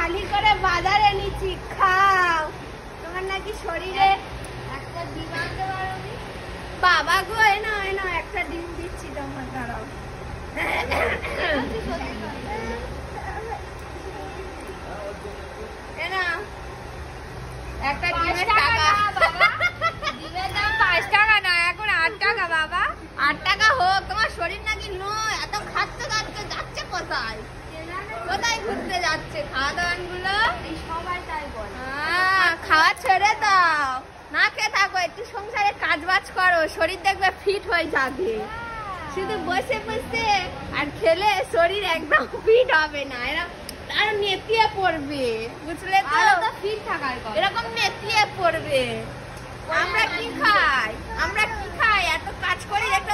থালি করে বাজারে নিচ্ছি, খাও। তোমার নাকি শরীরে একটা ডিম আনতে পারোনি? বাবা গো, এনো এনো একটা ডিম দিচ্ছি তোমার, দাঁড়াও। এনো একটা ডিমের টাকা। ডিমের দাম 5 টাকা না, এখন 8 টাকা বাবা। 8 টাকা হোক, তোমার শরীর নাকি নয়, এত খাচ্ছে খাচ্ছে যাচ্ছে কোথায়? কোথায় ঘুরতে যাচ্ছে? খাওয়া দাওয়ান গুলো সবাই তাই বলে। খাওয়া ছেড়ে দাও, না খেয়ে থাকো, একটু সংসারে কাজ বাজ করো, শরীর দেখবে ফিট হয়ে যাবে। শুধু বসে বসে আর খেলে শরীর একদম ফিট হবে না, এরকম আর নেতিয়ে পড়বে, বুঝলে তো? আরো তো ফিট থাকার কথা। এরকম নেতিয়ে পড়বে। আমরা কি খাই, এত কাজ করি, একটা